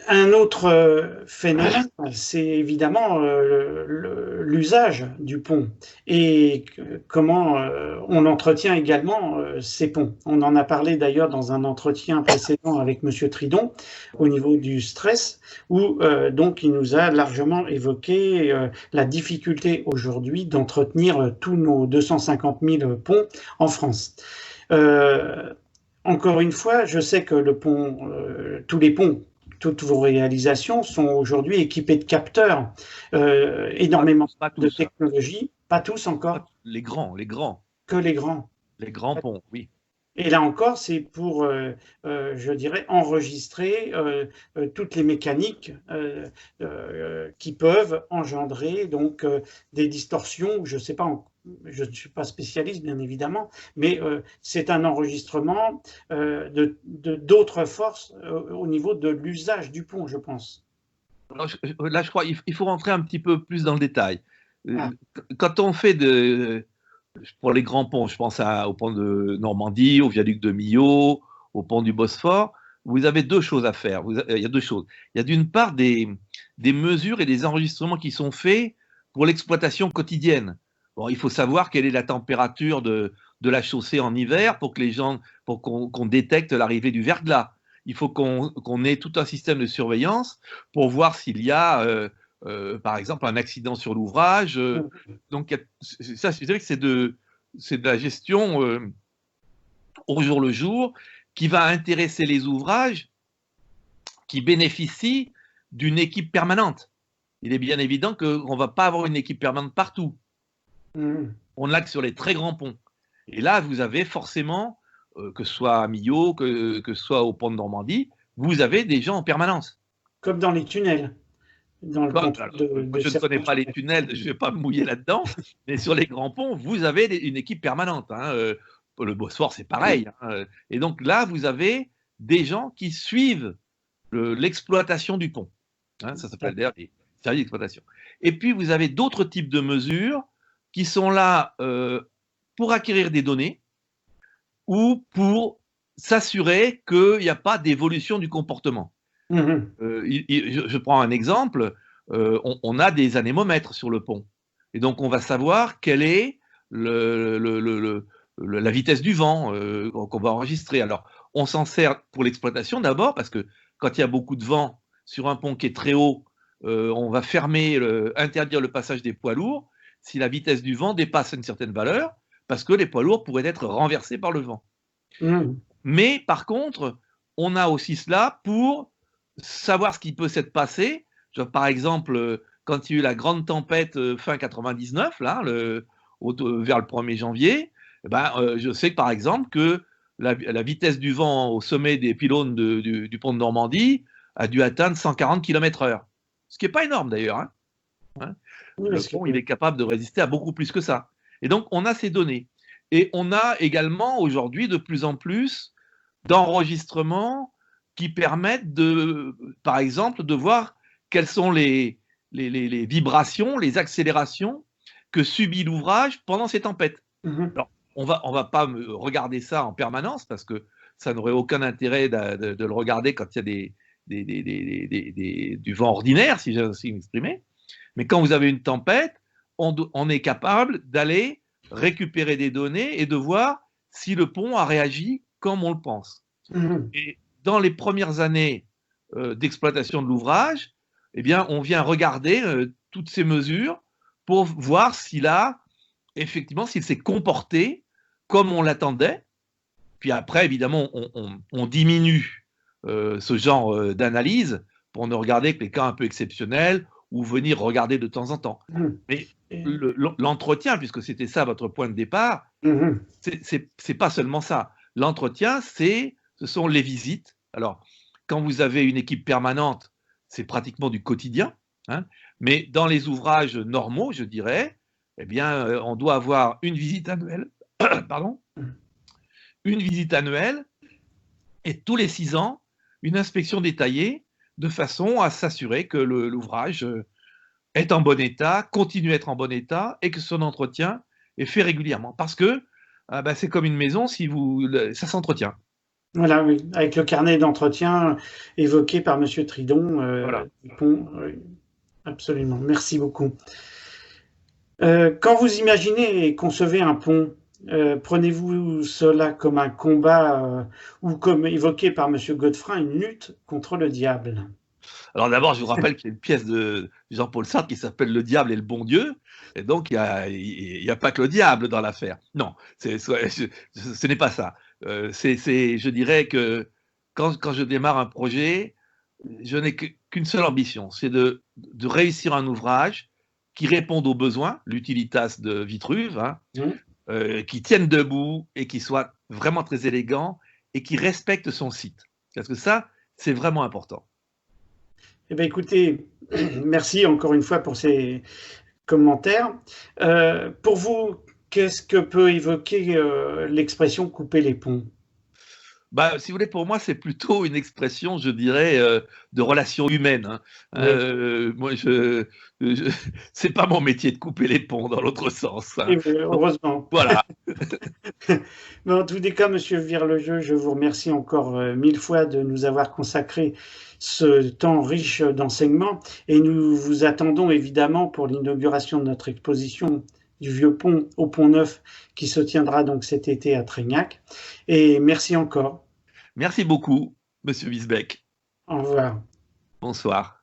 Un autre phénomène, c'est évidemment l'usage du pont et comment on entretient également ces ponts. On en a parlé d'ailleurs dans un entretien précédent avec Monsieur Tridon au niveau du stress, où donc il nous a largement évoqué la difficulté aujourd'hui d'entretenir tous nos 250 000 ponts en France. Euh, Encore une fois, je sais que le pont, tous les ponts, toutes vos réalisations sont aujourd'hui équipés de capteurs, énormément Pas de tous, hein. technologie, pas tous encore, Les que les grands. grands ponts, oui. Et là encore, c'est pour, je dirais, enregistrer toutes les mécaniques qui peuvent engendrer donc des distorsions. Je sais pas, je ne suis pas spécialiste bien évidemment, mais c'est un enregistrement d'autres forces au niveau de l'usage du pont, je pense. Alors, là, je crois qu'il faut rentrer un petit peu plus dans le détail. Ah, Quand on fait pour les grands ponts, je pense au pont de Normandie, au viaduc de Millau, au pont du Bosphore, vous avez deux choses à faire. Il y a deux choses. Il y a d'une part des mesures et des enregistrements qui sont faits pour l'exploitation quotidienne. Bon, il faut savoir quelle est la température de la chaussée en hiver pour qu'on détecte l'arrivée du verglas. Il faut qu'on ait tout un système de surveillance pour voir s'il y a, par exemple, un accident sur l'ouvrage. Donc, ça, je dirais que c'est de la gestion au jour le jour qui va intéresser les ouvrages qui bénéficient d'une équipe permanente. Il est bien évident qu'on ne va pas avoir une équipe permanente partout. On l'a que sur les très grands ponts. Et là, vous avez forcément, que ce soit à Millau, que ce soit au pont de Normandie, vous avez des gens en permanence. comme dans les tunnels, dans le contrôle de Je ne connais certains pas les tunnels. tunnels, je ne vais pas me mouiller là-dedans, mais sur les grands ponts, vous avez une équipe permanente, hein. Le Bosphore, c'est pareil, hein. Et donc là, vous avez des gens qui suivent l'exploitation du pont, hein. Ça s'appelle d'ailleurs les services d'exploitation. Et puis, vous avez d'autres types de mesures qui sont là pour acquérir des données ou pour s'assurer qu'il n'y a pas d'évolution du comportement. Je prends un exemple. On a des anémomètres sur le pont. Et donc, on va savoir quelle est la vitesse du vent qu'on va enregistrer. Alors, on s'en sert pour l'exploitation d'abord, parce que quand il y a beaucoup de vent sur un pont qui est très haut, on va interdire le passage des poids lourds si la vitesse du vent dépasse une certaine valeur, parce que les poids lourds pourraient être renversés par le vent. Mais par contre, on a aussi cela pour savoir ce qui peut s'être passé. Par exemple, quand il y a eu la grande tempête fin 99, là, vers le 1er janvier, je sais par exemple que la vitesse du vent au sommet des pylônes du pont de Normandie a dû atteindre 140 km/h. Ce qui n'est pas énorme d'ailleurs, hein. Le pont, il est capable de résister à beaucoup plus que ça. Et donc, on a ces données. Et on a également aujourd'hui de plus en plus d'enregistrements qui permettent par exemple, de voir quelles sont les vibrations, les accélérations que subit l'ouvrage pendant ces tempêtes. Alors, on va pas regarder ça en permanence parce que ça n'aurait aucun intérêt de le regarder quand il y a du vent ordinaire, si j'ai ainsi m'exprimer. Mais quand vous avez une tempête, on est capable d'aller récupérer des données et de voir si le pont a réagi comme on le pense. Et dans les premières années d'exploitation de l'ouvrage, eh bien, on vient regarder toutes ces mesures pour voir s'il s'est comporté comme on l'attendait. Puis après, évidemment, on diminue ce genre d'analyse pour ne regarder que les cas un peu exceptionnels ou venir regarder de temps en temps. Mais l'entretien, puisque c'était ça votre point de départ, c'est pas seulement ça. L'entretien, ce sont les visites. Alors, quand vous avez une équipe permanente, c'est pratiquement du quotidien, hein, mais dans les ouvrages normaux, je dirais, eh bien, on doit avoir une visite annuelle, pardon, une visite annuelle et tous les 6 ans, une inspection détaillée de façon à s'assurer que l'ouvrage est en bon état, continue à être en bon état et que son entretien est fait régulièrement. Parce que c'est comme une maison, ça s'entretient. Voilà, oui, avec le carnet d'entretien évoqué par Monsieur Tridon, Voilà. du pont, absolument. Merci beaucoup. Quand vous imaginez et concevez un pont, prenez-vous cela comme un combat ou comme évoqué par Monsieur Godefroy, une lutte contre le diable? Alors d'abord, je vous rappelle qu'il y a une pièce de Jean-Paul Sartre qui s'appelle Le diable et le bon Dieu, et donc il y a pas que le diable dans l'affaire. Non, ce n'est pas ça. Je dirais que quand je démarre un projet, je n'ai qu'une seule ambition, c'est de réussir un ouvrage qui réponde aux besoins, l'utilitas de Vitruve, hein, Mmh. qui tienne debout et qui soit vraiment très élégant et qui respecte son site. Parce que ça, c'est vraiment important. Eh bien, écoutez, merci encore une fois pour ces commentaires. Pour vous, qu'est-ce que peut évoquer l'expression couper les ponts? Bah, si vous voulez, pour moi, c'est plutôt une expression, je dirais, de relations humaines, hein. Oui. Moi, je c'est pas mon métier de couper les ponts dans l'autre sens, hein. Et Donc heureusement. voilà. Mais en tous les cas, Monsieur Virlejeu, je vous remercie encore 1000 fois de nous avoir consacré ce temps riche d'enseignements et nous vous attendons évidemment pour l'inauguration de notre exposition du Vieux Pont au Pont Neuf qui se tiendra donc cet été à Trégnac. Et merci encore. Merci beaucoup, monsieur Wisbecq. Au revoir. Bonsoir.